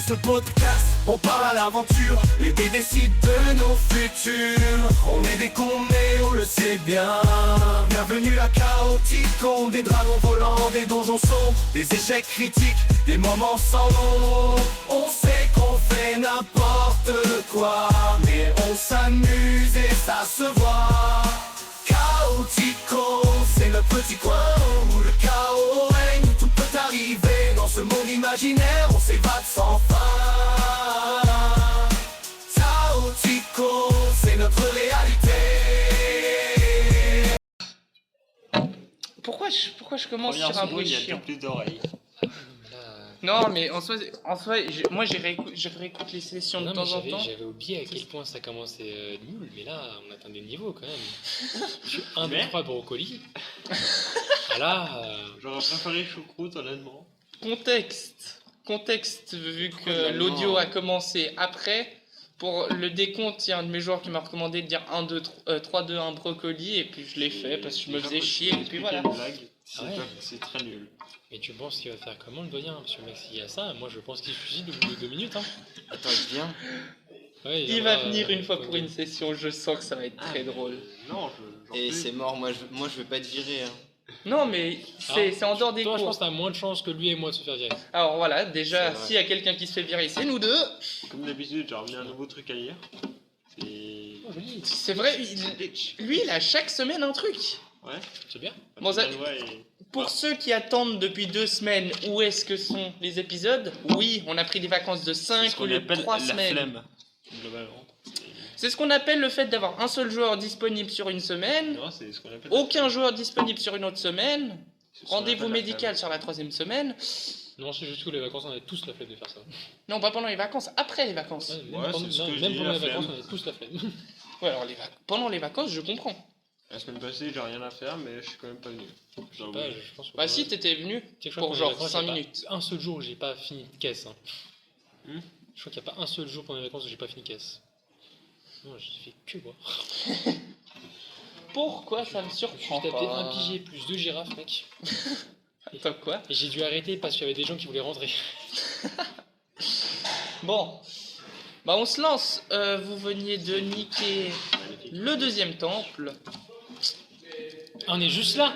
ce podcast, on part à l'aventure, les dés décident de nos futurs. On est des cons mais on le sait bien. Bienvenue à Chaoticon, des dragons volants, des donjons sombres, des échecs critiques, des moments sans nom. On sait qu'on fait n'importe quoi, mais on s'amuse et ça se voit. Chaoticon, c'est le petit coin où le chaos règne, tout peut arriver dans ce monde imaginaire, on s'évade sans fin. Chaoticon, c'est notre réalité. Pourquoi je commence Première sur un seconde, bruit il y a chiant? plus d'oreilles. Non, mais en soi moi je réécoute les sessions de Non, temps mais en temps. j'avais oublié à quel point ça commençait nul, mais là on atteint des niveaux quand même. Je suis 1, 2, Mais 3 brocolis. Ah là, J'aurais préféré choucroute, honnêtement. Contexte, vu que l'allemand, l'audio hein. a commencé après. Pour le décompte, il y a un de mes joueurs qui m'a recommandé de dire 1, 2, 3, 2, 1 brocoli, et puis je l'ai fait parce que je me Déjà, faisais faut chier, et puis expliquer voilà. une blague, c'est Ah ouais. c'est très nul. mais tu penses qu'il va faire comment le doyen? Parce que mec, s'il y a ça, moi je pense qu'il se suicide au bout de 2 minutes. Hein. Attends, il vient. Ouais, Il va viendra, venir une fois comme pour une session, je sens que ça va être très drôle. Non, j'en Et peux. c'est mort, moi je veux pas être viré. Hein. Non, mais c'est en dehors des Toi, je cours. pense que t'as moins de chances que lui et moi de se faire virer. Alors voilà, déjà, C'est vrai. s'il y a quelqu'un qui se fait virer, c'est nous deux. Comme d'habitude, j'ai ramené un nouveau truc à lire. C'est... C'est vrai, lui, il a chaque semaine un truc. Ouais. C'est bien. Bon, ça- Ouais, Pour ceux qui attendent depuis 2 semaines, où est-ce que sont les épisodes? Oui, on a pris des vacances de c'est 5 ce ou qu'on de appelle 3 la semaines. flemme, globalement. C'est ce qu'on appelle le fait d'avoir un seul joueur disponible sur une semaine, Non, c'est ce qu'on appelle aucun joueur disponible sur une autre semaine, c'est ce qu'on rendez-vous appelle la médical sur la 3e semaine. Non, c'est juste que les vacances, on avait tous la flemme de faire ça. Non, pas pendant les vacances, après les vacances. Ouais, même Ouais, pendant, c'est ce non, que je même dis, pendant la les vacances, flemme. on avait tous la flemme. Ouais, alors pendant les vacances, je comprends. La semaine passée, j'ai rien à faire, mais je suis quand même pas venu. J'avoue. Ouais, je pense que Bah si, t'étais venu Tu sais que je crois pour que pendant les genre vacances, 5 il y a pas minutes. Un seul jour où j'ai pas fini de caisse. Hein. Hmm. Je crois qu'il n'y a pas un seul jour pendant les vacances où j'ai pas fini de caisse. Non, j'ai fait que boire. Pourquoi ça me Je surprend suis tapé pas? un pigé plus 2 girafes, mec. Attends, quoi? Et j'ai dû arrêter parce qu'il y avait des gens qui voulaient rentrer. Bon, bah on se lance. Vous veniez de niquer le 2e temple. Ah, on est juste là.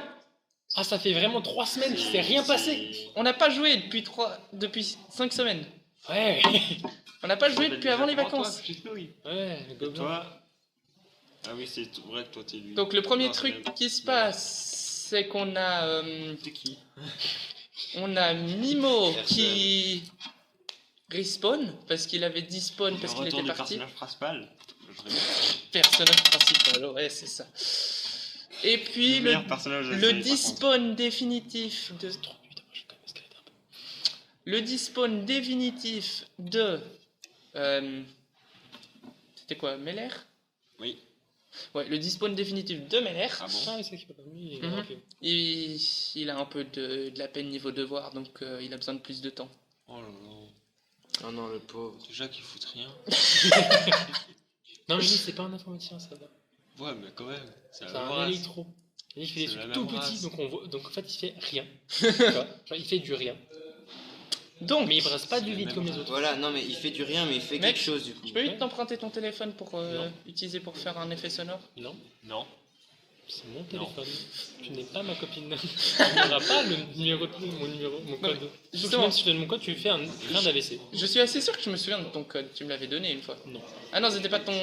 Ah, ça fait vraiment 3 semaines qu'il s'est rien passé. On n'a pas joué depuis 5 semaines. Ouais. On n'a pas joué depuis avant les vacances. Ouais, le gobelin. Toi. Ah oui, c'est vrai que toi t'es lui. Donc le premier Non, c'est truc même- qui se passe, c'est qu'on a T'es qui? on a Mimo Personne. qui respawn parce qu'il avait dit spawn parce Le qu'il retour était du parti. personnage principal. Personnage principal, ouais, c'est ça. Et puis Le meilleur personnage de la le série, par contre. despawn définitif de Putain, moi, je suis quand même escaladé un peu. le despawn définitif de c'était quoi, Meller? Oui. Ouais, le despawn définitif de Meller. Ah bon? Ah, oui, c'est qui va pas lui. Mhm. Ok. Il a un peu de la peine niveau devoir, donc il a besoin de plus de temps. Oh là là. Oh non, le pauvre. Déjà qu'ils foutent rien. Non, mais lui, c'est pas un informaticien, ça va. Ouais, mais quand même. C'est C'est la même un race. électro. Il fait des C'est la trucs même tout race. petits, donc en fait, il fait rien. Tu vois Genre, il fait du rien. Donc, Mais il brasse pas du C'est vide la comme même les autres. Voilà, non mais il fait du rien, mais il fait Mec, quelque chose du coup. je peux vite t'emprunter ton téléphone pour Non. utiliser pour faire un effet sonore? Non, Non. c'est mon téléphone. Tu n'es pas ma copine. Tu n'auras pas le numéro, mon code. Sauf que justement. même si je te donne mon code, tu fais rien d'AVC. Je suis assez sûr que je me souviens de ton code, tu me l'avais donné une fois. Non. Ah non, c'était pas ton...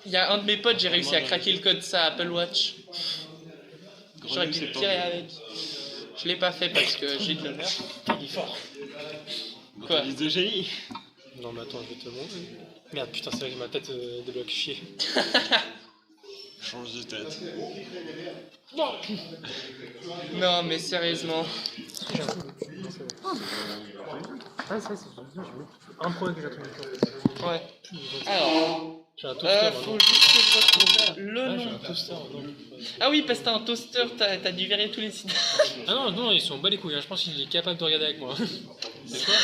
Il y a un de mes potes, j'ai réussi à craquer le code de sa Apple Watch. J'aurais pu le tirer avec. Je l'ai pas fait parce que j'ai de l'honneur. Il est fort. Quoi? Liste de génie. Non, mais attends, je vais te le montrer. Merde, putain, c'est vrai que ma tête débloque chier. Change de tête. Non, mais sérieusement. Ah, c'est un problème que j'ai trouvé. Ouais. Alors, J'ai un toaster. faut juste que je retrouve le Ah, j'ai nom. un toaster, non. Ah oui, parce que t'as un toaster, t'as dû virer tous les sites. Ah non, non, ils sont bas les couilles, hein. Je pense qu'il est capable de regarder avec moi. C'est quoi?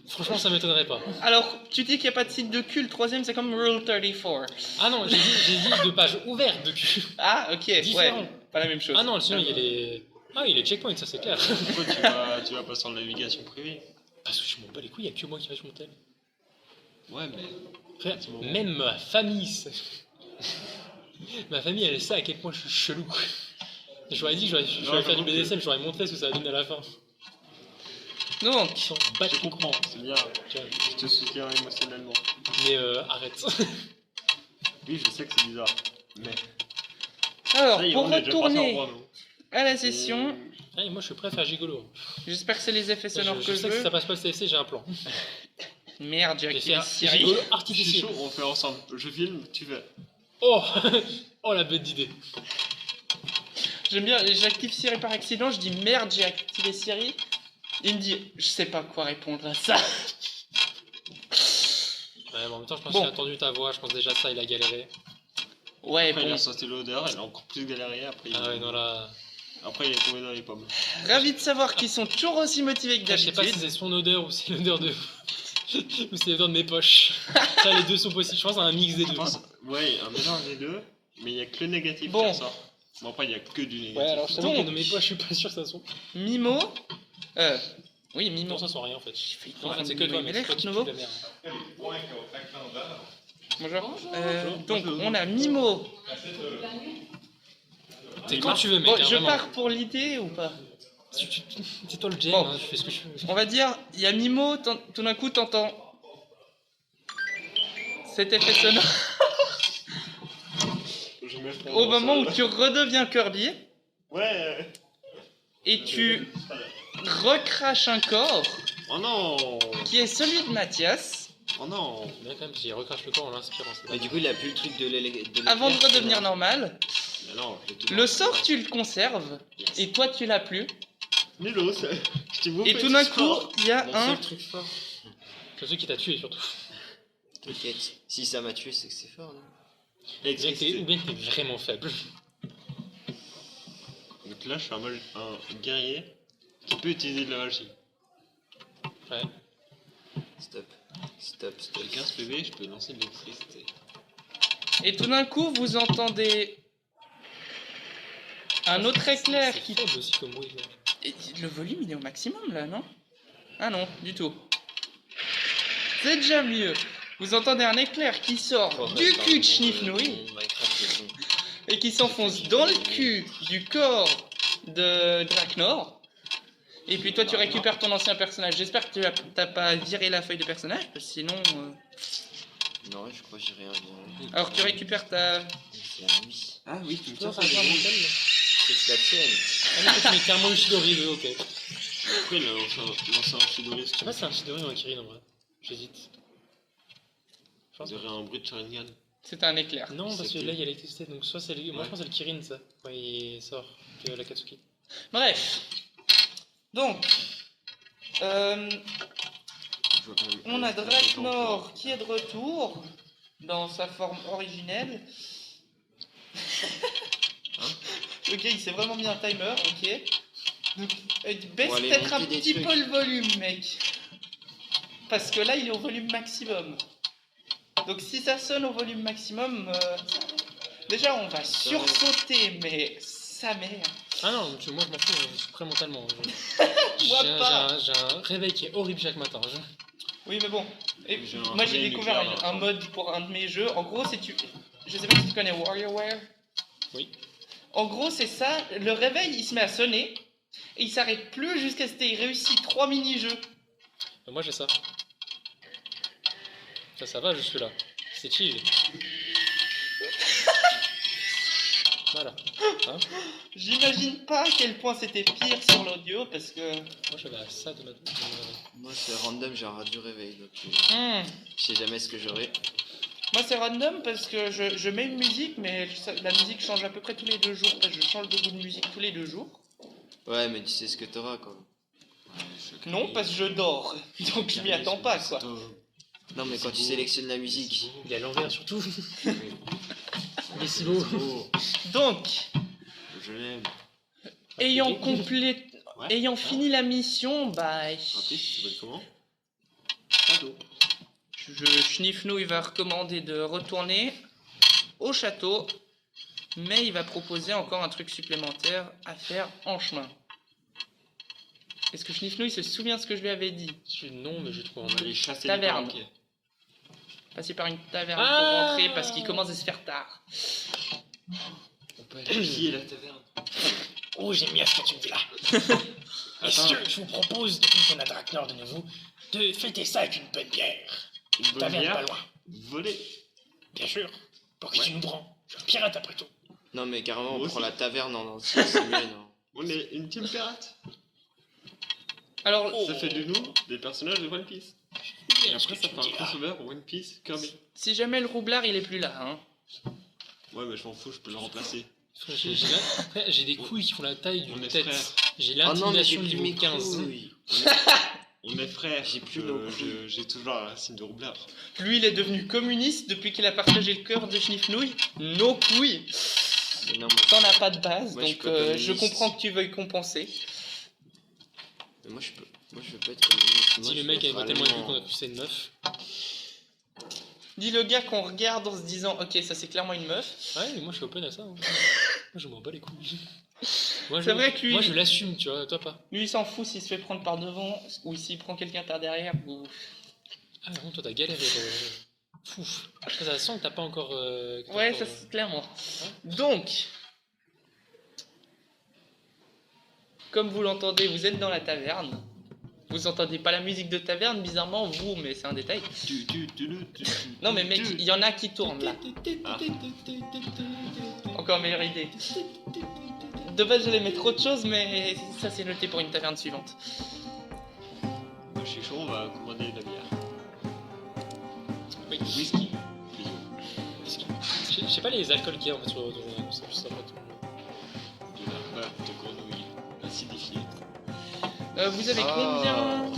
Franchement, ça m'étonnerait pas. Alors, tu dis qu'il n'y a pas de site de cul, le 3e c'est comme Rule 34. Ah non, j'ai dit de pages ouvertes de cul. Ah, ok, Différent. ouais, pas la même chose. Ah non, sinon il y a les... Ah, il est checkpoint, ça c'est clair. Pourquoi tu vas pas sur la navigation privée? Parce que je m'en bats les couilles, il y a que moi qui va sur mon thème. Ouais, mais. Frère, C'est bon. même ma famille, ma famille, elle sait à quel point je suis chelou. Quoi. J'aurais dit que j'aurais faire du BDSM, j'aurais montré ce que ça va donner à la fin. Donc, Ils s'en battent Je les couilles. comprends, c'est bien. Tu vois. Je te soutiens émotionnellement. Mais arrête. Oui, je sais que c'est bizarre. Mais. alors, Ça y est, pour on est déjà passé en retourner roi, nous. à la session, Ouais, moi je suis prêt à faire gigolo. j'espère que c'est les effets sonores Je que je sais que si ça veux. passe pas le CFC, j'ai un plan. Merde, j'ai Je vais activé faire Siri. gigolo Je suis artificiel. chaud, on fait ensemble. Je filme, tu fais. Oh oh la bête d'idée. J'aime bien, j'active Siri par accident, je dis merde, j'ai activé Siri. Il me dit, je sais pas quoi répondre à ça. Ouais, mais en même temps, je pense Bon. qu'il a entendu ta voix, je pense déjà ça, il a galéré. Ouais, Après, il bon, a senti l'odeur, elle a encore plus galéré. Après, Ah ouais, non là. Après, il est tombé dans les pommes. ravi de savoir qu'ils sont toujours aussi motivés que Après, je sais pas si d'habitude. c'est son odeur ou c'est l'odeur de. ou c'est l'odeur de mes poches. Ça, les deux sont possibles. Je pense à un mix des Je deux. pense, ouais, un mélange des deux, mais il y a que le négatif Bon. qui ressort. Bon, après, il y a que du négatif. Ouais, alors je t'avoue que Donc. dans mes poches, je suis pas sûr que ça sonne. Mimo. Oui, Mimo. Non, ça sent rien en fait. en En train fait, c'est de que toi, me mais mêler, c'est toi qui nouveau. pue la merde. Bonjour. Donc, on a Mimo. C'est quand tu veux, mec. Bon, hein, je vraiment. pars pour l'idée ou pas? C'est toi le GM, Bon. hein, tu fais ce que je veux. On va dire, il y a Mimo, tout d'un coup, t'entends cet effet sonore. Je me Au moment où tu redeviens Kirby Ouais. et tu recraches un corps Oh non. qui est celui de Mathias Oh non. Mais quand même, s'il recrache le corps en l'inspirant, c'est Mais du coup, il a plus le truc de l'électrique. avant de redevenir normal. Mais non, je te Le sort, tu le conserves et toi, tu l'as plus. Nulos. Je t'ai bouffé Et tout d'un coup, fort. il y a Mon un. seul truc fort. C'est celui qui t'a tué surtout. T'inquiète. Si ça m'a tué, c'est que c'est fort, non? Ou bien que t'es vraiment faible. Donc là, je suis un guerrier qui peut utiliser de la magie. Ouais. Stop. Stop, stop. J'ai 15 PV, je peux lancer de l'électricité. Et tout d'un coup, vous entendez un autre éclair C'est qui. faible aussi comme bruit. là. Et le volume, il est au maximum là, non? Ah non, du tout. C'est déjà mieux. Vous entendez un éclair qui sort Oh, du bah, cul de pardon, Schnifnouille Minecraft, c'est bon. et qui s'enfonce dans le cul du corps de Draknor. Et puis toi, tu récupères ton ancien personnage. J'espère que t'as pas viré la feuille de personnage, parce que sinon. Non, je crois que j'ai rien viré. Alors tu récupères ta. C'est la nuit. Ah oui, tu me Ça, tiens c'est ça. un bon thème, là. C'est la tienne. Ah, mais toi, tu mets clairement le Chidori, mais ok. Après, là, on s'en un Shidori. Je sais pas si c'est un Chidori ou un Kirin en vrai. J'hésite. Je pense Vous aurez un bruit de Sharingan. C'est un éclair. Non, parce que C'était- là il y a l'électricité, donc soit c'est le... Moi Ouais. je pense que c'est le Kirin ça, quand il sort de la Katsuki. Bref. Donc. Je vois quand même- On a Draknor qui est de retour dans sa forme originelle. Ok, il s'est vraiment mis un timer, ok. Donc, baisse Bon, allez, peut-être un monter des petit trucs. peu le volume, mec. Parce que là, il est au volume maximum. Donc, si ça sonne au volume maximum, déjà, on va sursauter, mais sa mère. Ah non, moi je m'en fous, je suis prêt mentalement. Moi pas. J'ai un réveil qui est horrible chaque matin. Oui, mais bon. Et J'ai un moi, j'ai réveil découvert nucléaire, un là. mode pour un de mes jeux. En gros, c'est tu. Je sais pas si tu connais WarioWare. Oui. En gros, c'est ça. Le réveil, il se met à sonner. Et il s'arrête plus jusqu'à ce qu'il réussit 3 mini-jeux. Moi j'ai ça. Ça va jusque là. C'est chill. Voilà. Hein J'imagine pas à quel point c'était pire sur l'audio parce que. Moi j'avais ça de ma... Moi, c'est random, j'ai un radio réveil. Donc, je sais jamais ce que j'aurai. Moi, c'est random parce que je mets une musique, mais la musique change à peu près tous les 2 jours. Parce que je change de goût de musique tous les 2 jours. Ouais, mais tu sais ce que t'auras, quoi. Non, parce que je dors. Donc je m'y attends pas, quoi. Non, mais quand tu sélectionnes la musique. Il est à l'envers surtout. Il est si beau. Donc, Je l'aime. Ouais. ayant fini la mission, bah. Un petit, tu s'appelle comment Ado. Schnifnou, il va recommander de retourner au château, mais il va proposer encore un truc supplémentaire à faire en chemin. Est-ce que Schniffnouille se souvient ce que je lui avais dit? Non, mais je trouve en On va aller chasser Taverne. les perroquets. Passer par une taverne Ah pour rentrer parce qu'il commence à se faire tard. On peut aller piller la taverne. Oh, j'aime bien ce que tu me dis là. Messieurs, je vous propose, depuis qu'on a Draknor de nouveau, de fêter ça avec une bonne bière. Une bonne Taverne pas bière. loin. Voler. Bien sûr. Pour qui tu nous prends? Je suis un pirate après tout. Non, mais carrément, on Moi prend aussi. la taverne en entier, c'est mieux, non? On est une team pirate. Alors, Ça fait de nous des personnages de One Piece. Et après, ça fait un crossover One Piece Kirby. si jamais le roublard il est plus là, hein. Ouais, mais je m'en fous, je peux le remplacer. J'ai des couilles qui font la taille On d'une est tête. frères. J'ai Oh non, mais j'ai l'intimidation plus niveau mes 15. couilles. On est frères. J'ai plus nos J'ai toujours la racine de roublard. Lui il est devenu communiste depuis qu'il a partagé le cœur de Schniffnouille. Nos couilles. Mais non, moi, T'en as pas de base, Moi, je donc suis pas communiste. je comprends que tu veuilles compenser. mais moi, je veux pas être communiste. Moi, Si le je mec veux avait tellement vraiment- écrit qu'on a cru que c'était une meuf. Dis le gars qu'on regarde en se disant ok ça c'est clairement une meuf. Ouais, mais moi je suis open à ça. Hein. Moi je m'en bats les couilles. Moi, C'est vrai que lui- Moi je l'assume, tu vois, toi pas. Lui il s'en fout s'il se fait prendre par devant ou s'il prend quelqu'un par derrière. Ou... Ah, mais bon, toi t'as galéré. Fouf. Ça sent que t'as pas encore. que t'as Ouais, encore, ça c'est clairement. Donc, comme vous l'entendez, vous êtes dans la taverne. Vous entendez pas la musique de taverne, bizarrement, vous, mais c'est un détail. Non, mais mec, il y en a qui tournent là. Ah. Encore meilleure idée. De base, j'allais mettre autre chose, mais ça c'est noté pour une taverne suivante. Moi, je suis chaud, on va commander de la bière. Oui. Whisky. Je sais pas les alcools qu'il y a en fait sur ça, je sais pas tout. De la pâte de grenouille acidifiée.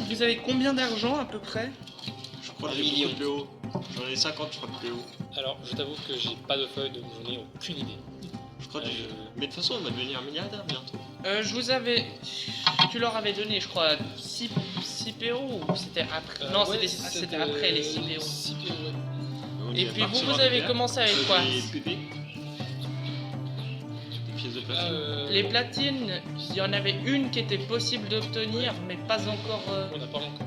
Vous avez combien d'argent à peu près? Je crois que Un j'ai million. beaucoup de PO. J'en ai 50, je crois, de PO. Alors, je t'avoue que j'ai pas de feuille, donc j'en ai aucune idée. Je crois que mais de toute façon, on va devenir milliardaire bientôt. Je vous avais... Tu leur avais donné, je crois, 6 PO ou c'était après? Non, ouais, c'était après les 6 PO. 6 PO, ouais. On Et va puis pas vous, recevoir vous de avez bière. commencé avec quoi? Des PP. Des pièces de platine. Les platines, il y en avait une qui était possible d'obtenir, mais pas encore... On n'a pas encore.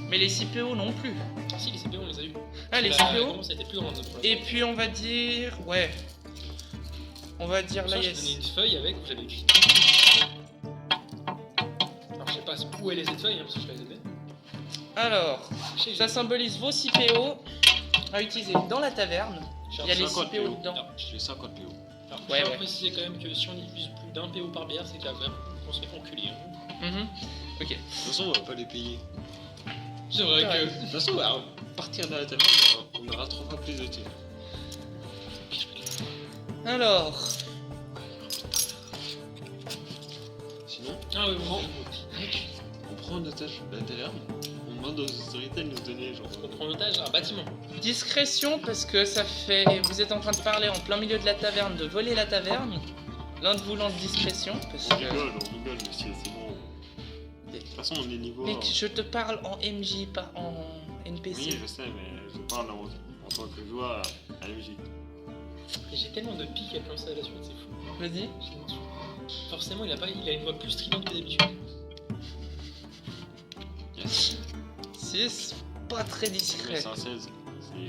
Mais les 6 PO non plus. Ah si, les CPO, on les a eu. Ah, les 6 La PO. récompense a été plus grande. pour Et l'instant. puis on va dire... Ouais. On va dire là, Ça, je yes. t'ai donné une feuille avec où j'avais écrit. Alors, je sais pas où elle est cette feuille, hein, parce que je l'avais donnée. Alors, Je sais que ça symbolise vos 6 PO à utiliser dans la taverne. j'ai- Il y a les 6 50 PO PO. dedans. Non. J'ai 50 PO. Alors, Ouais, je tiens ouais. à préciser quand même que si on utilise plus d'un PO par bière, c'est que là vraiment qu'on se fait enculer. Hein. Mhm. Ok. De toute façon, on va pas les payer. C'est vrai Ouais. que. De toute façon, à partir de la taverne, on aura 3 fois plus de thunes. Alors, Sinon, Ah oui, bon. on prend en otage la taverne, on demande aux autorités de nous donner genre. On prend en otage un bâtiment. discrétion parce que ça fait... Vous êtes en train de parler en plein milieu de la taverne, de voler la taverne. L'un de vous lance discrétion parce On que... rigole, monsieur, c'est bon. De toute façon, on est niveau. Mec, je te parle en MJ, pas en NPC. Oui, je sais, mais je parle en tant que joueur à MJ. J'ai tellement de pics à lancer à la suite, c'est fou. Vas-y. Forcément, il a une voix plus stridente que d'habitude. Yes. 6, pas très Mais discret. c'est un 16.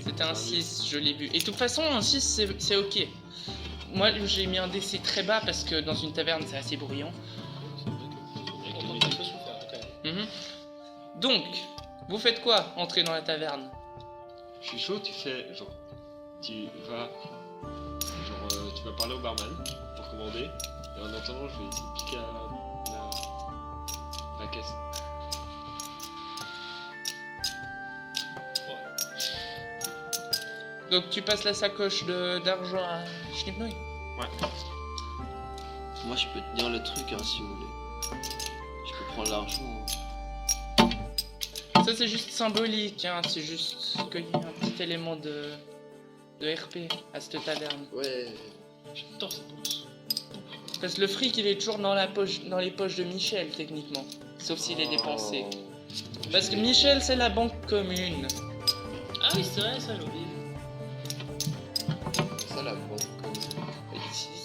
C'était un 6, je l'ai vu. Et de toute façon, un 6, c'est ok. Moi, j'ai mis un DC très bas parce que dans une taverne, c'est assez bruyant. C'est vrai que. On entend des choses faire quand même. Mhm. Donc, vous faites quoi, entrer dans la taverne? Je suis chaud, tu fais genre. Tu vas. Genre, tu vas parler au barman pour commander. Et en attendant, je vais essayer de piquer la caisse. Donc, tu passes la sacoche d'argent à Schnippnouille? Ouais. Moi, je peux tenir le truc hein, si vous voulez. Je peux prendre l'argent. Ça, c'est juste symbolique, hein. C'est juste qu'il y a un petit élément de RP à cette taverne. Ouais. J'adore cette bourse. Parce que le fric, il est toujours dans les poches de Michel, techniquement. Sauf s'il est dépensé. Oh. Parce que Michel, c'est la banque commune. Ah oui, c'est vrai, ça, j'ai oublié. Ça, la banque.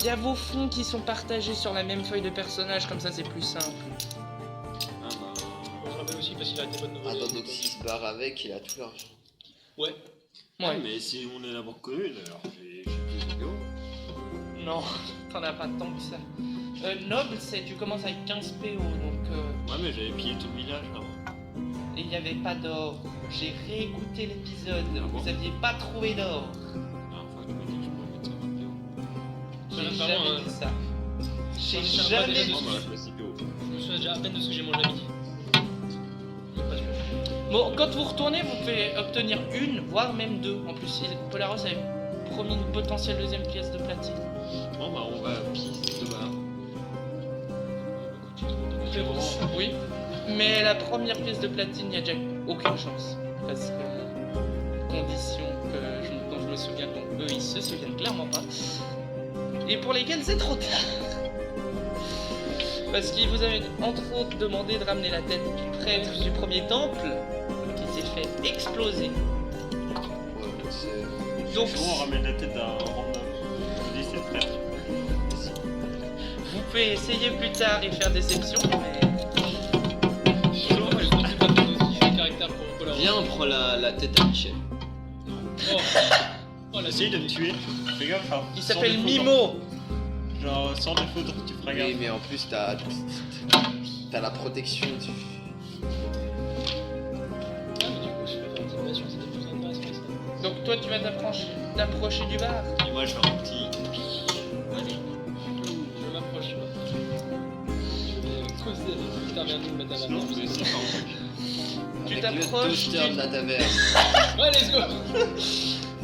Il y a vos fonds qui sont partagés sur la même feuille de personnage, comme ça c'est plus simple. peu aussi parce qu'il a des bonnes nouvelles. Attends, donc s'il se barre avec, il a tout l'argent. Ouais. Ouais. Mais si on est la banque commune, alors j'ai plus de bureau. Non, t'en as pas tant que ça. Noble, c'est tu commences avec 15 PO, donc Ouais, mais j'avais pillé tout le village avant. et il n'y avait pas d'or. J'ai réécouté l'épisode, Ah bon vous aviez pas trouvé d'or. La dernière fois, tu m'as dit que je pouvais mettre 50 bureau. J'ai Vraiment, jamais dit ça. J'ai ça me jamais paraît dit déjà Oh, bah, je me suis bureau. Je me souviens déjà à peine de ce que j'ai mangé à midi. J'ai pas sûr. Bon, quand vous retournez, vous pouvez obtenir une, voire même deux. En plus, Polaros avait promis une potentielle deuxième pièce de platine. Bon, bah, on va piste de bar. Oui, mais la première pièce de platine, il n'y a déjà aucune chance. Parce que, condition dont je me souviens, donc eux, ils se souviennent clairement pas. Et pour lesquelles c'est trop tard. Parce qu'ils vous avaient entre autres demandé de ramener la tête du prêtre du premier temple, qui s'est fait exploser. Ouais, mais c'est. Donc, Souvent, on ramène la tête d'un random. Je dis, c'est le prêtre. vous pouvez essayer plus tard et faire déception, mais... Bonjour, je sais pas trop ce qui fait caractère pour Polaroid. Viens, on prend la tête à Michel. Oh, oh la Essaye de me tuer. Fais gaffe, hein. Il Sans s'appelle défaut, Mimo. Genre, sans défaut, tu feras gaffe. Oui, mais en plus, t'as la protection du. Ah, mais du coup, je vais faire intimidation, c'était plus intéressant ça. Donc toi, tu vas t'approcher du bar. Et moi, je fais un petit. Allez, je m'approche. Je vais causer avec le tavernier de la Sinon, taverne. mais c'est pas un truc. Tu Avec le t'approches, toaster tu- de la taverne. Ouais, let's go.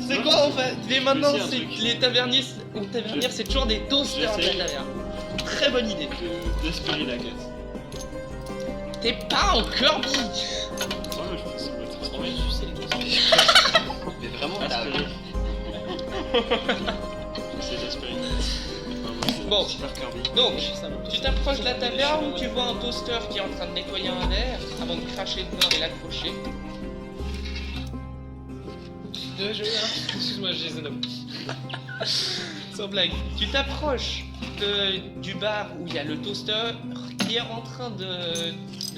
C'est quoi en fait? Dès maintenant, Je sais un c'est truc. que les taverniers ou tavernières, c'est toujours des toasters de J'essaye. la taverne. Très bonne idée. D'espérer la caisse. T'es pas en Kirby. Ouais, mais je pense que ça peut être transformé. Sucer les toasts. Mais vraiment, t'as. Aspirer. J'essaie d'aspirer. Bon. Super Kirby. Donc, Ça me- tu t'approches de la taverne, tu vois un toaster qui est en train de nettoyer un verre avant de cracher dedans et l'accrocher. Excuse-moi, j'ai Zenom. Sans blague. Tu t'approches du bar où il y a le toaster qui est en train de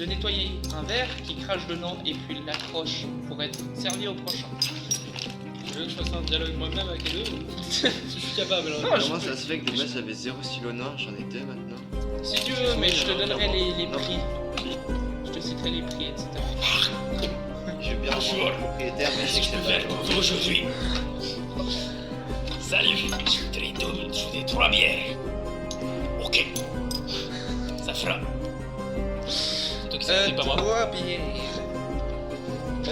nettoyer un verre qui crache dedans et puis il l'accroche pour être servi au prochain. Je veux que je fasse un dialogue moi-même avec les deux. Je suis capable. Hein. Non, Comment ça se fait que de base j'avais 0 stylo noir, j'en ai 2 maintenant? Si tu veux, mais je te donnerai les Non. prix. Je te citerai les prix, etc. Je vais bien Bonjour. voir le propriétaire, mais je sais que Je peux c'est faire pour vous aujourd'hui. Salut, je voudrais 3 bières. Ok. Ça fera. Toi qui sais, c'est pas moi. 3 bières. Je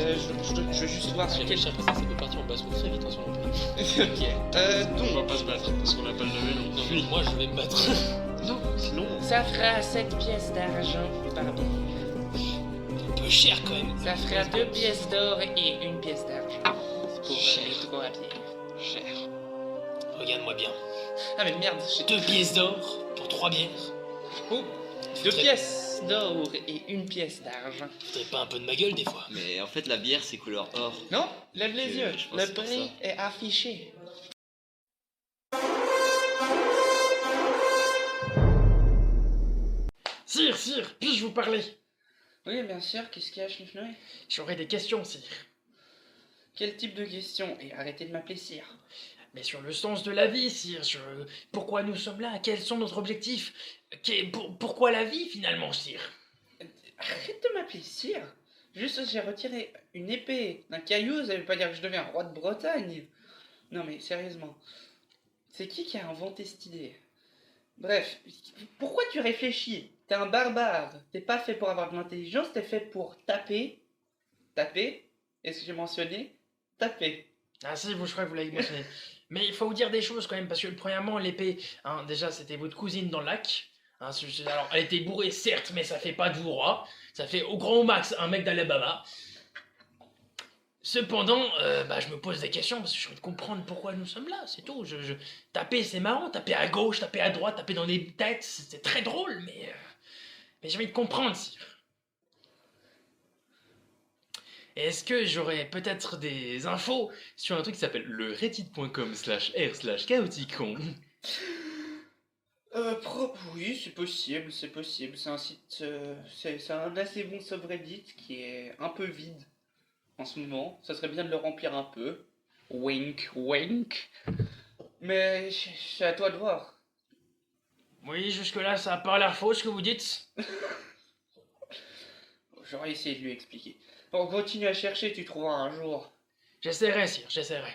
veux juste voir J'ai quel... réfléchi après ça, ça peut partir en baston très vite hein, sur l'emploi. Ok. On va pas se battre parce qu'on a pas le level. Non, Donc, mais moi je vais me battre. non, sinon. Ça fera 7 pièces d'argent par bière. Un peu cher quand même. Ça fera 2 pièces d'or et 1 pièce d'argent. Pour Cher. les 3 bières. Cher. Regarde-moi bien. Ah mais merde, j'ai 2 pièces d'or pour 3 bières. Oh, 2 Faudrait- pièces d'or et 1 pièce d'argent. Faudrait pas un peu de ma gueule des fois. Mais en fait, la bière c'est couleur or. Non, lève les Je- yeux. je pense Le que c'est pour prix ça. est affiché. Sire, puis-je vous parler? Oui, bien sûr. Qu'est-ce qu'il y a, Schnufnoy? J'aurais des questions, sire. Quel type de question? Et arrêtez de m'appeler sire. Mais sur le sens de la vie, sire, sur pourquoi nous sommes là, quels sont notre objectif, pourquoi la vie finalement, sire? Arrête de m'appeler sire. Juste, j'ai retiré une épée d'un caillou, ça veut pas dire que je deviens roi de Bretagne. Non mais sérieusement, c'est qui a inventé cette idée? Bref, pourquoi tu réfléchis? T'es un barbare, t'es pas fait pour avoir de l'intelligence, t'es fait pour taper. Taper? Est-ce que j'ai mentionné? Taper. Ah si, je crois que vous l'avez mentionné. Mais il faut vous dire des choses quand même, parce que premièrement, l'épée, hein, déjà c'était votre cousine dans le lac. Hein, alors, elle était bourrée, certes, mais ça fait pas de vous roi. Ça fait au grand max un mec d'Alabama. Cependant, je me pose des questions, parce que je veux comprendre pourquoi nous sommes là, c'est tout. Taper, c'est marrant, taper à gauche, taper à droite, taper dans les têtes, c'est très drôle, mais j'ai envie de comprendre, sire. Est-ce que j'aurais peut-être des infos sur un truc qui s'appelle le reddit.com/r/chaoticon? Oui, c'est possible, c'est possible. C'est un site, c'est un assez bon subreddit qui est un peu vide en ce moment. Ça serait bien de le remplir un peu. Wink, wink. Mais c'est à toi de voir. Oui, jusque-là, ça a pas l'air faux ce que vous dites. J'aurais essayé de lui expliquer. Bon, continue à chercher, tu trouveras un jour. J'essaierai, sire, j'essaierai.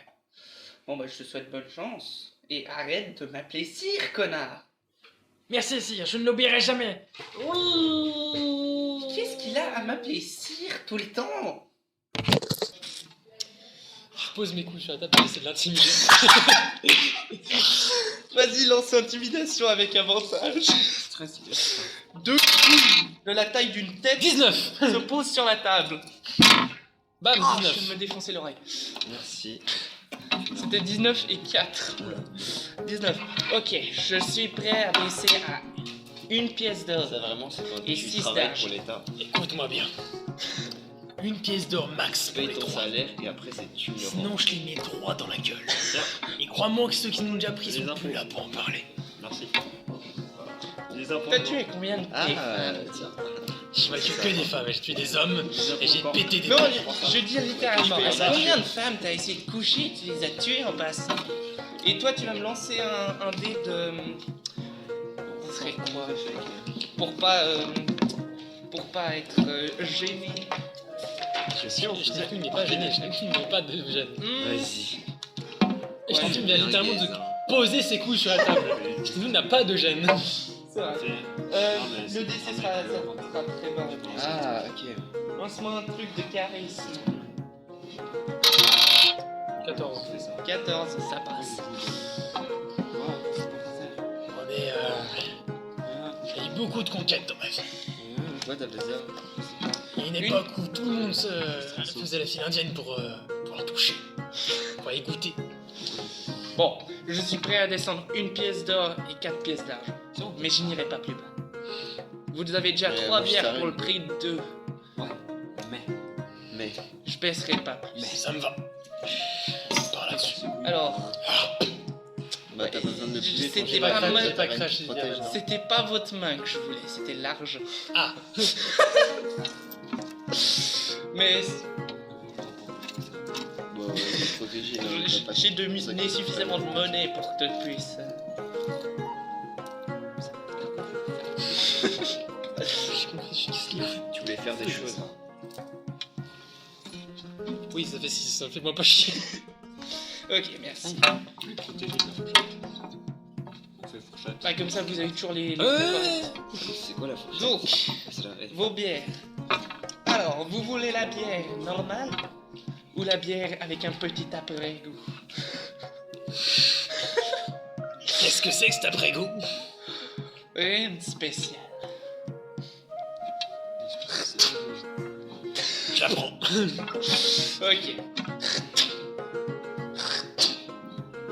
Bon, bah, je te souhaite bonne chance. Et arrête de m'appeler sire, connard. Merci, sire, je ne l'oublierai jamais. Qu'est-ce qu'il a à m'appeler sire tout le temps? Je pose mes couilles sur la table et j'essaie de l'intimider. Vas-y, lance intimidation avec avantage. Stress. 2 couilles de la taille d'une tête 19. se posent sur la table. Bam, Ah, je 19. viens de me défoncer l'oreille. Merci. C'était 19 et 4. 19. Ok, je suis prêt à baisser à 1 pièce d'or. Ça vraiment, c'est quand Et tu 6 travailles d'âge. pour l'État. Écoute-moi bien. 1 pièce d'or max Tu pour payes les ton 3. salaire et après c'est tu le rends. Sinon, je les mets droit dans la gueule. Et crois-moi que ceux qui nous ont déjà pris Les sont infos. plus là pour en parler. Merci. Les infos. T'as tué combien de Ah, femmes? tiens. Je m'occupe que des femmes, j'ai tué des hommes et j'ai pété des Non, mecs. je dis littéralement. Je vais Avec les combien de femmes t'as essayé de coucher? Tu les as tuées en passant. Et toi, tu vas me lancer un dé de. Ça serait quoi? Pour pas être gêné. Je suis en Je dis qu'il n'est pas gêné, je dis qu'il n'est pas de gêne. Vas-y. Et je Ouais, t'en vient littéralement de poser ses couilles sur la table. Nous n'a pas de gêne. C'est vrai. mais Le dé, ça sera très bas. Ah, ok. Lance-moi un truc de charisme. 14. C'est ça. 14, ça passe. On est. J'ai eu beaucoup de conquêtes dans ma vie. Pourquoi t'as fait ça? Il y a une époque où tout le monde se faisait la file indienne pour en toucher. Pour y goûter. Bon, je suis prêt à descendre 1 pièce d'or et 4 pièces d'argent. Mais je n'irai pas plus bas. Vous avez déjà Mais 3 moi, je bières t'arrête. pour le prix de 2. Mais. Je baisserai pas plus. Ça me va. Par là-dessus. Alors, Bah, t'as pas besoin de le C'était bouger. J'ai pas mal- j'ai pas craché, Protège. c'était pas votre main que je voulais, c'était l'argent. Ah. Mais Bon, ouais, c'est protégé. là, t'as pas- j'ai donné suffisamment de monnaie pour que tu puisses. J'ai compris, qu'est-ce qu'il fait? Tu voulais faire des choses. Oui, ça fait 6, ça me fait moi pas chier. Ok, merci. Protéger de la fourchette. On fait fourchette. Bah, comme ça, vous avez toujours les. C'est quoi la fourchette? Donc, C'est la F. vos bières. Alors, vous voulez la bière normale ou la bière avec un petit après-goût? Qu'est-ce que c'est que cet après-goût? Une spéciale. Je la prends. Ok.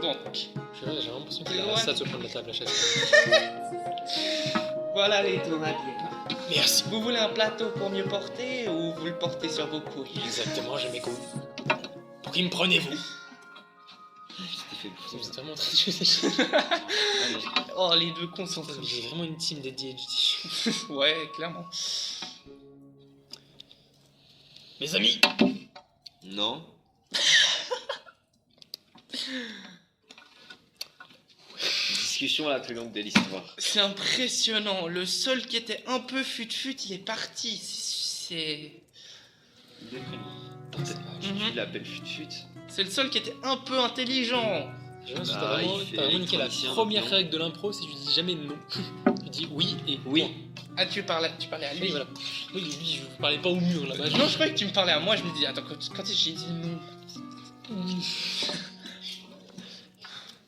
Donc, J'ai vraiment l'impression qu'il a ça de se prendre la table à chaque fois. voilà les tours à bière. Merci. Vous voulez un plateau pour mieux porter ou vous le portez sur vos couilles? Exactement, je m'écoute. Pour qui me prenez-vous? C'était fait pour Vous ça. êtes vraiment en train de jouer des choses. Allez. Oh, les deux cons sont fous. J'ai vraiment une team dédiée, je dis. Ouais, clairement. Mes amis, Non. Discussion la plus longue de l'histoire. C'est impressionnant. Le seul qui était un peu fut-fut, il est parti. C'est. Tu l'appelles fut-fut. C'est le seul qui était un peu intelligent. Je pense que Ah, t'as vraiment, il fait t'as vraiment niqué la électronicien, première non. règle de l'impro, c'est que tu dis jamais non. Tu dis oui et Oui. point. Ah, tu parlais à lui. Oui, voilà. Oui, lui, je vous parlais pas au mur là-bas. Non, je croyais que tu me parlais à moi. Je me dis, attends, quand j'ai dit non.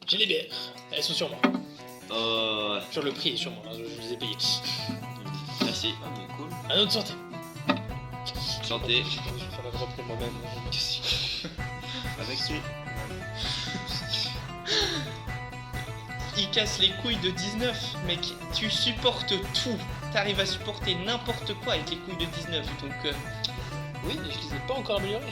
j'ai les bières. Elles sont sur moi. Sur le prix, sûrement, hein, je les ai payés. Merci. Ah, mais cool. À notre santé. Santé. Je vais faire la propre moi-même. Avec lui. Il casse les couilles de 19, mec. Tu supportes tout. T'arrives à supporter n'importe quoi avec les couilles de 19. Donc, Oui, mais je les ai pas encore améliorés.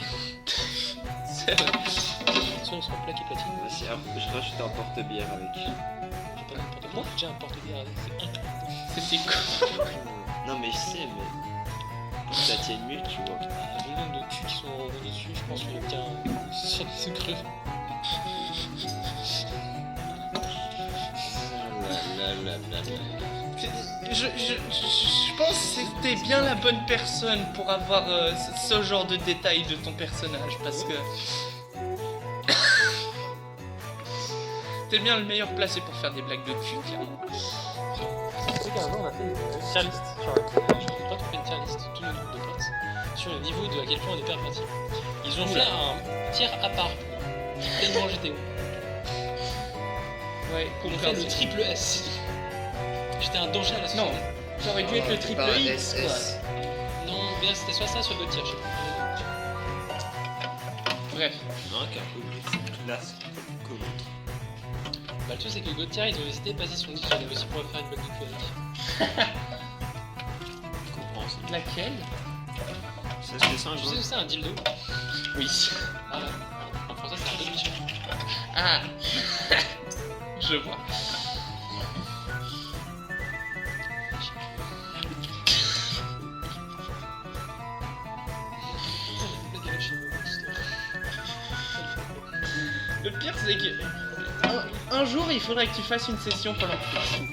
c'est Attention, sur plaque et platine. Vas-y, je rajoute un porte-bière avec. J'ai pas n'importe quoi. Quoi? Déjà un porte-garde, c'est un. C'était quoi? Non, mais je sais, mais. Pour que ça tienne mieux, tu vois. Le nombre de culs qui sont revenus dessus, je pense qu'il y a bien sur des secrets. Je pense que c'était bien la bonne personne pour avoir ce genre de détails de ton personnage parce que t'es bien le meilleur placé pour faire des blagues de cul, clairement. Tu sais qu'un jour on a fait une tier list sur on fait une tier list, tout le groupe de potes, sur le niveau de à quel point on est perverti. Ils ont fait un tiers à part, tellement j'étais où. Ouais, On fait le triple S. J'étais un danger à la société. Non, ça aurait dû être le triple Pas X, quoi. SS. Non, mais c'était soit ça, soit d'autres tiers, je sais pas. Bref. Non, qu'un peu plus classe que l'autre. Bah, le truc, c'est que Gauthier, ils ont hésité de passer, ils se sont dit qu'il allait aussi pouvoir faire une blague de cul avec. Je comprends aussi. Laquelle? Ça, c'est ça, Tu sais où c'est un dildo? Oui. Ah, en français, c'est un demi-chien. Ah. Je vois. Le pire, c'est que un jour, il faudrait que tu fasses une session pendant tout.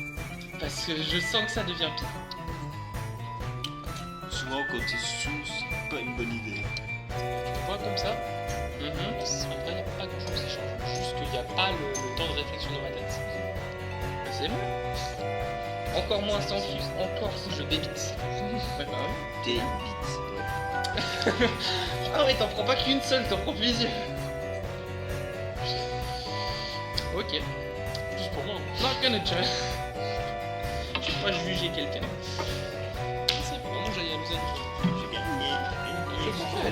Parce que je sens que ça devient pire. Souvent, quand t'es sous, c'est pas une bonne idée. Moi, comme ça, Mhm. en vrai, il n'y a pas grand chose qui change. Juste qu'il n'y a pas le temps de réflexion dans ma tête. C'est mieux. Encore moins sans encore si je débite. Ouais, bah ouais. T'es une bite. Ah ouais, t'en prends pas qu'une seule, t'en prends plusieurs. Ok. Juste pour moi. Not gonna judge. Je vais pas juger quelqu'un. C'est vraiment que j'aille à Lausanne. J'ai gagné.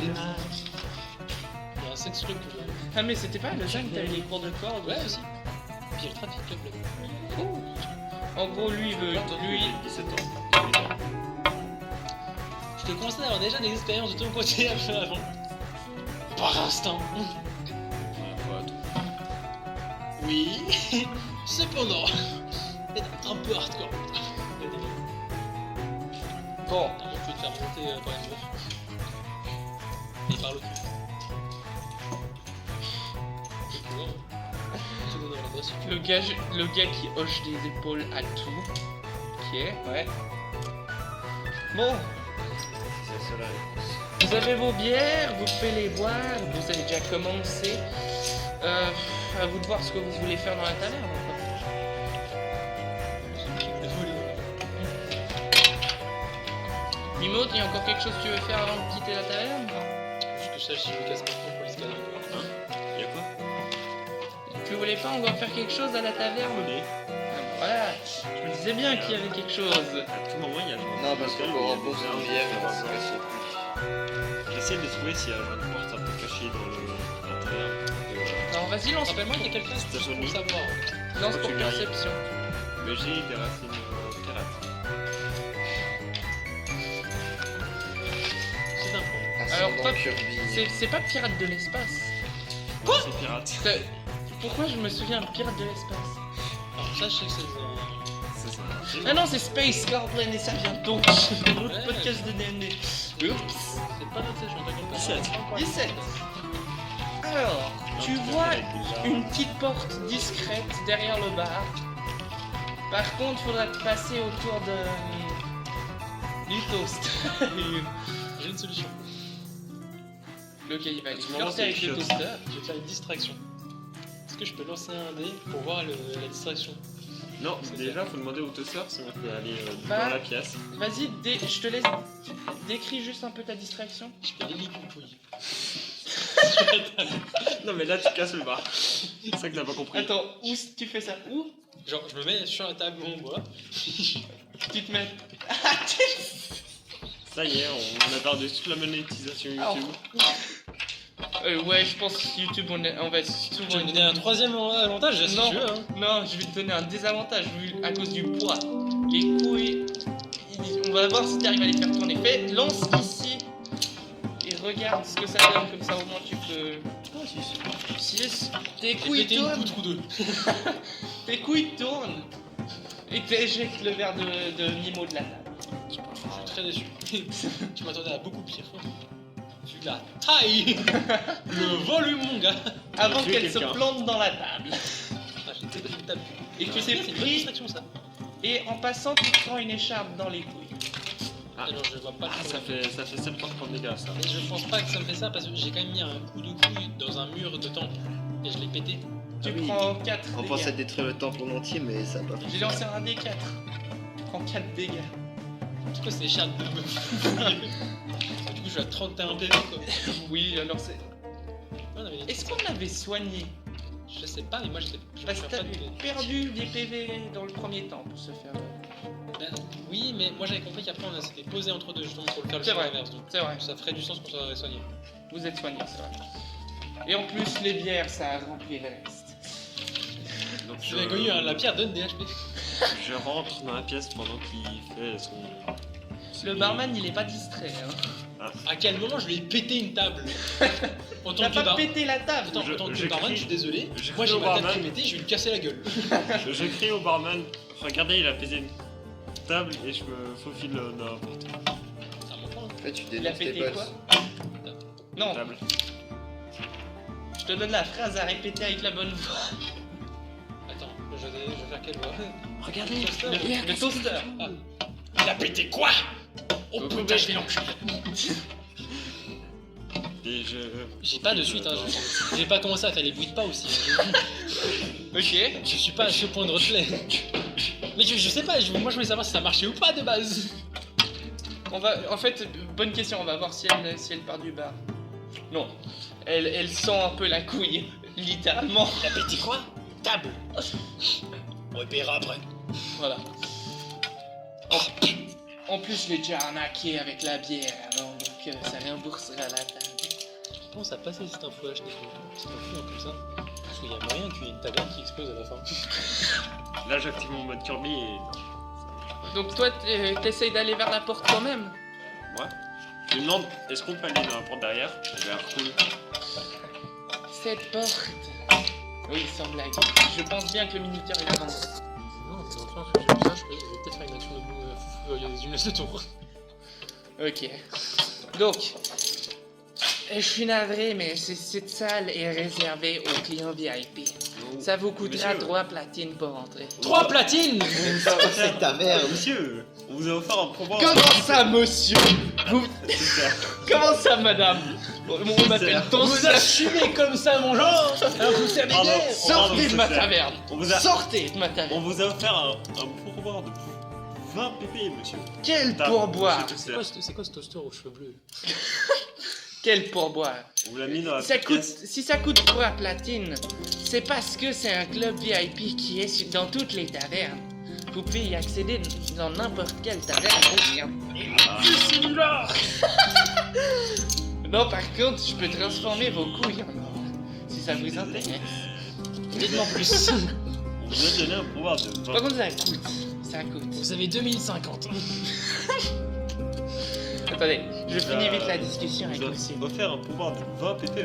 Il y a un sex club que je... Ah mais c'était pas à Lausanne que t'avais les cours de cordes? Ouais, aussi. Puis il y a le Traffic Club là. En gros, lui, il veut... Lui... 17 ans. Je te conseille d'avoir déjà des expériences de ton côté à faire avant. Par instant. Voilà, tout. Oui. Cependant, c'est un peu hardcore. Bon, Tu veux te faire monter par une meuf. Et par le cul. Et puis, ouais. Tu donnes l'adresse. le gars qui hoche des épaules à tout. Ok, ouais. Bon, C'est ça la réponse. vous avez vos bières, vous pouvez les boire, vous avez déjà commencé. À vous de voir ce que vous voulez faire dans la taverne. Quoi. Mimo, il y a encore quelque chose que tu veux faire avant de quitter la taverne? Juste que je sache si je me casse maintenant pour l'escalier. Y'a quoi? Tu voulais pas encore faire quelque chose à la taverne? Allez. Voilà, je me disais bien qu'il y avait quelque chose. À tout moment, il y a genre. Non, parce qu'on peut rembourser un une bière, on va se casser. J'essaie de trouver s'il y a genre une porte un peu cachée dans l'intérieur. Alors vas-y, lance, Rappelle-moi qu'il y a quelqu'un qui Station pour nuit. savoir. lance pour tu gagnes. perception. Mais j'ai des racines pirates. C'est un point. Alors, toi, Kirby. C'est pas pirate de l'espace. Quoi? C'est pirate. Pourquoi je me souviens de pirate de l'espace? Alors ça, je sais que c'est... C'est ça. Ah non, c'est Space Goblin et ça vient d'autres. Ouais. Podcast de D&D. Oups. C'est pas notre session, t'as 17. 17. Alors, tu vois une petite porte discrète derrière le bar. Par contre, faudra te passer autour de... du toast. J'ai une solution. Lequel il va aller Tu m'en flirter avec lances le quelque chose. toaster. Je vais faire une distraction. Est-ce que je peux lancer un dé pour voir la distraction? Non, déjà, faut demander au toaster si on peut aller Bah. dans la pièce. Vas-y, je te laisse... Décris juste un peu ta distraction. Je peux l'hélicopouille. Non, mais là, tu casses le bar. C'est ça que t'as pas compris. Attends, où tu fais ça? Où? Genre, je me mets sur la table où on boit. Tu te mets... Ça y est, on a perdu toute la monétisation YouTube. ouais, je pense que YouTube, on va souvent... Je vais te donner un troisième avantage si Non. tu veux. Hein. Non, je vais te donner un désavantage à cause du poids. Les couilles, on va voir si tu arrives à les faire tourner. Lance ici et regarde ce que ça donne, comme ça au moins tu peux... 6. Tes couilles Péter une tournent. poutre ou deux. Tes couilles tournent. Et t'éjectes le verre de Mimo de la table. Je suis très déçu. Tu m'attendais à beaucoup pire. Vu la taille, le volume, mon gars. Avant tué qu'elle se quelqu'un. plante dans la table. Ah, j'ai été une table. Et tu t'es C'est une bonne pris, distraction ça. et en passant, tu te prends une écharpe dans les couilles. Ah non, je vois pas. Ah, ça fait 70 de dégâts ça. Mais je pense pas que ça me fait ça parce que j'ai quand même mis un coup de couille dans un mur de temple et je l'ai pété. Tu oui. prends 4 On pensait dégâts. détruire le temple en entier, mais ça a pas J'ai lancé un D4. Tu prends 4 dégâts. C'est quoi ces chartes de meuf? Du coup, je suis à 31 PV quoi. Oui, alors c'est. On avait des- Est-ce qu'on l'avait soigné? Je sais pas, mais moi j'étais. Je me Parce que souviens t'as pas de- perdu des PV dans le premier temps pour se faire. Ben, oui, mais moi j'avais compris qu'après on s'était posé entre deux justement pour le faire le C'est chemin vrai. inverse. Donc C'est vrai, ça ferait du sens qu'on soit soigné. vous êtes soigné, c'est vrai. Et en plus, les bières, ça a rempli le reste. Donc Je l'ai connu, hein, la pierre donne des HP. je rentre dans la pièce pendant qu'il fait son. Le barman, il est pas distrait. Hein. À quel moment je lui ai pété une table? En tant T'as que pas bar... pété la table. Attends, en tant que barman, je suis désolé. je Moi crie j'ai au ma table barman. qui pété, je vais lui casser la gueule. Je crie au barman, regardez, il a pété une table et je me faufile n'importe Ça m'entend. En fait, tu Il a dénonces tes pété potes. quoi? Non, table. je te donne la phrase à répéter avec la bonne voix. Attends, je vais faire quelle voix? Regardez, Le toaster. Ah, Il a pété quoi? Oh Vous putain, pouvez- je vais l'enculer. Et je. j'ai pas de suite, hein. J'ai pas commencé à faire les bruits de pas aussi. Hein. Ok. Je suis pas à ce point de replay. Mais je sais pas, moi je voulais savoir si ça marchait ou pas de base. On va, en fait, bonne question. On va voir si elle part du bar. Non, elle sent un peu la couille, littéralement. Il a pété quoi? Table. On paiera après. Voilà. En plus, je l'ai déjà arnaqué avec la bière avant, donc ça réemboursera la table. Je pense à passer cette info là, je t'ai c'est pas fou en plus ça. Parce qu'il y a moyen qu'il y ait une taverne qui explose à la fin. Là, j'active mon mode Kirby et. Donc toi, t'essayes d'aller vers la porte quand même. Ouais. Je lui demande, est-ce qu'on peut aller dans la porte derrière? J'ai l'air cool. Cette porte. Oui, sans blague. Je pense bien que le minuteur est là. Non, c'est dans le sens où j'ai vu ça, je vais peut-être faire une action de boue furieuse d'une de tour. Ok. Donc, je suis navré, mais cette salle est réservée aux clients VIP. Ça vous coûtera Monsieur. 3 platines pour entrer. 3 platines! C'est ta merde. Monsieur, on vous a offert un pourboire. Comment ça, monsieur? Vous... Super. Comment ça, madame? On m'appelle On ton vous a assumé comme ça, mon genre! Alors vous savez Pardon. bien! Sortez de ma taverne! On vous a, Sortez de ma on taverne! vous a offert un pourboire de 20 pp, monsieur. Quel Table, pourboire! monsieur Toaster. C'est quoi ce toaster aux cheveux bleus? Quel pourboire! On vous l'a mis dans la Ça petite coûte, pièce. si ça coûte 3 platines, c'est parce que c'est un club VIP qui est dans toutes les tavernes. Vous pouvez y accéder dans n'importe quelle taverne pour rien. Ah, Non, par contre, je peux transformer vos couilles en or, si ça vous intéresse. Dites-moi plus. on vous a donné un pourboire de 20 Par contre, ça coûte. Ça coûte. Vous avez 2050. Attendez, je finis Euh, vite la discussion On avec vous monsieur. a offert un pourboire de 20 pp.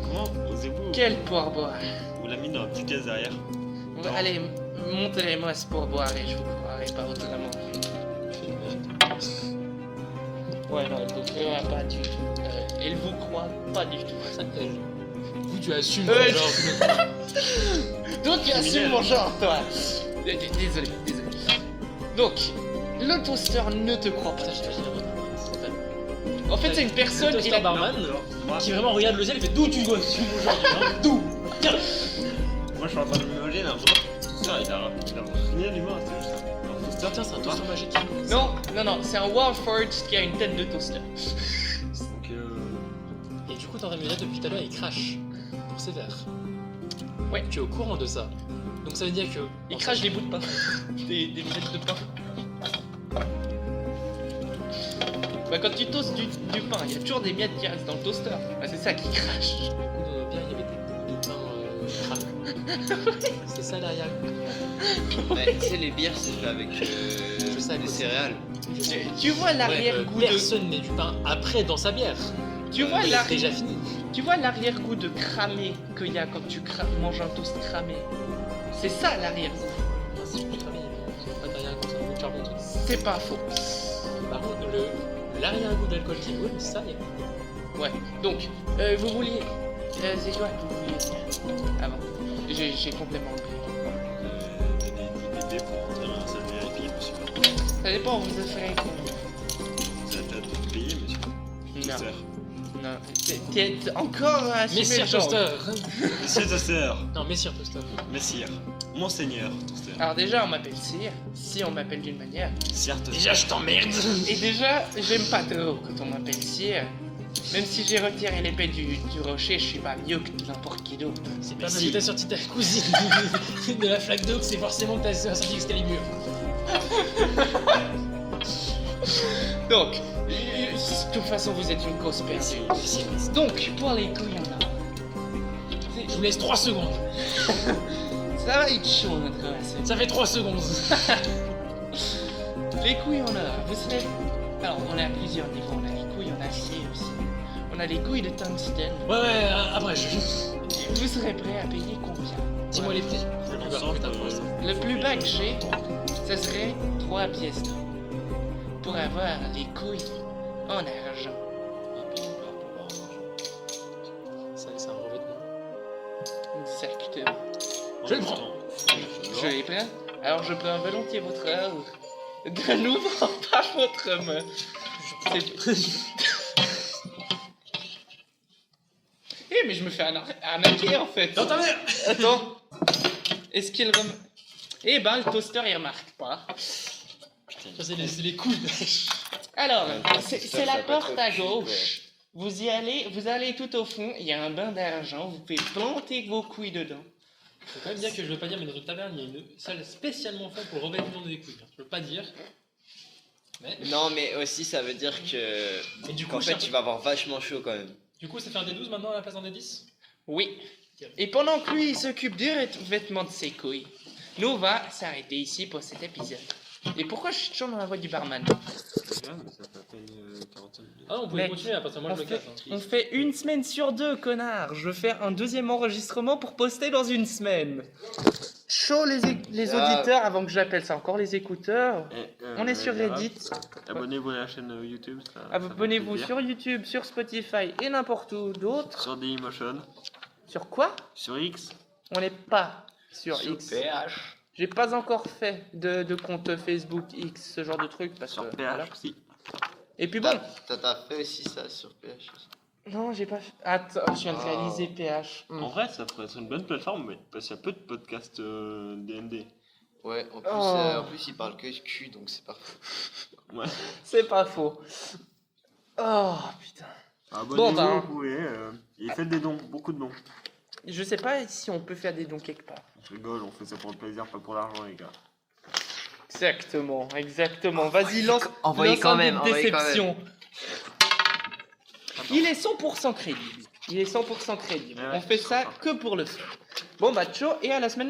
Comment osez-vous? Quel pourboire! On l'a mis dans la petite pièce derrière. Non. Allez, montrez-moi ce pourboire et je vous croirai pas autrement. Ouais, non, elle vous croit pas du tout. Elle vous croit pas du tout. Ça, vous, tu assumes Ouais, ton genre. Donc tu assumes mon genre, toi. Désolé. Donc, le toaster ne te croit pas. Putain, je t'imagine En fait, c'est une personne. Le il toaster a- barman Moi, qui vraiment regarde le ciel et fait d'où tu vois sur mon genre, hein, d'où? Tiens. moi, je suis en train de m'imaginer là. Putain, il a rien d'humain, c'est juste un toaster. Tiens, c'est un toaster magique. Non, c'est un Warforged qui a une tête de toaster. Donc, Et du coup, t'es en train de me dire depuis tout à l'heure, il crache pour ses verres. Ouais. Tu es au courant de ça. Donc ça veut dire que. Il crache des bouts de pain. Des miettes de pain. Bah, quand tu toastes du pain, il y a toujours des miettes qui restent dans le toaster. Bah, c'est ça qui crache. Bien, il y avait des bouts de pain cramés. C'est ça derrière. Mais tu sais, les bières, c'est fait avec Je sais à des quoi c'est. céréales. Tu vois l'arrière-goût de. Personne met du pain après dans sa bière. Tu vois C'est l'arrière. déjà fini. Tu vois l'arrière-goût de cramé qu'il y a quand tu manges un toast cramé. C'est ça l'arrière-goût. Moi, si je peux travailler, super bon truc. C'est pas faux. Par contre, l'arrière-goût d'alcool qui brûle, ça y est. Ouais. Donc, vous vouliez. C'est quoi que vous vouliez dire avant? J'ai complètement oublié. Des idées pour rentrer dans la salle VIP, monsieur. Ça dépend, vous offrez combien? Vous avez peut-être de payer, monsieur. Non. Toaster. Non. T'es encore à assumer le Messire genre. Toaster. Monsieur Toaster. Non, Messire Toaster. Messire. Monseigneur Toaster. Alors déjà, on m'appelle Sire, si on m'appelle d'une manière. Sire Toaster. Déjà, je t'emmerde. Et déjà, j'aime pas trop quand on m'appelle Sire. Même si j'ai retiré l'épée du rocher, je suis pas mieux que n'importe qui d'autre. C'est pas parce que t'as sorti ta cousine de la flaque d'eau que c'est forcément que t'as sorti Excalibur. Donc, de toute façon, vous êtes une cause perdue. Donc, pour les couilles, on a. Je vous laisse 3 secondes. Ça va être chaud notre conversation. Ça fait 3 secondes. Les couilles, on a. Vous savez. Alors, on a plusieurs niveaux. On a les couilles en acier aussi. On a les couilles de tungstène. Ouais, après, Vous serez prêt à payer combien? dis-moi les prix. Le plus bas que j'ai, ce serait 3 pièces d'or. Pour avoir les couilles en argent. C'est un revêtement. Exactement. Je le prends. Je l'ai plein. Alors je prends volontiers votre œuvre. Ne n'ouvrant pas votre main. Eh mais je me fais arnaquer en fait. Dans ta mère. Attends. Est-ce qu'il Eh ben le toaster il remarque pas. Ça, c'est les couilles. Alors, c'est la porte à gauche. Vous allez tout au fond, il y a un bain d'argent, vous pouvez planter vos couilles dedans. Faut quand même dire que je veux pas dire, mais dans une taverne, il y a une salle spécialement faite pour le revêtement des couilles. Je veux pas dire. Mais. Non, mais aussi ça veut dire que. Et du coup, qu'en fait, tu vas avoir vachement chaud quand même. Du coup, ça fait un D12 maintenant à la place d'un D10. Oui. Et pendant que lui il s'occupe du revêtement de ses couilles, nous on va s'arrêter ici pour cet épisode. Et pourquoi je suis toujours dans la voix du barman? Ça fait à peine 40 minutes. Ah non, on pouvait Mec, continuer, à partir de moi je me casse. On fait une semaine sur 2, connard. Je veux faire un deuxième enregistrement pour poster dans une semaine. Chaud les auditeurs avant que j'appelle ça encore les écouteurs. On est sur Reddit. Abonnez-vous à la chaîne YouTube. Abonnez-vous sur YouTube, sur Spotify et n'importe où d'autre. Sur Dailymotion. Sur quoi? Sur X. On n'est pas sur X. PH. J'ai pas encore fait de compte Facebook X, ce genre de truc. Parce Sur que, PH voilà. aussi. Et puis bon. T'as fait aussi ça sur PH aussi. Non, j'ai pas fait. Attends, je viens de réaliser PH. En vrai, ça pourrait être une bonne plateforme, mais parce qu'il y a peu de podcasts DND. Ouais, en plus, Oh. en plus il parle que cul, donc c'est parfait. Ouais. C'est pas faux. Oh putain. Abonnez-vous, ben. vous pouvez. Et faites des dons, beaucoup de dons. Je sais pas si on peut faire des dons quelque part. Je rigole, on fait ça pour le plaisir, pas pour l'argent, les gars. Exactement, exactement. Vas-y, lance. envoyez lance quand un même, dé de envoyez quand déception. Il est 100% crédible. Il est 100% crédible. Ouais, On fait ça que pour le fun. Bon bah ciao et à la semaine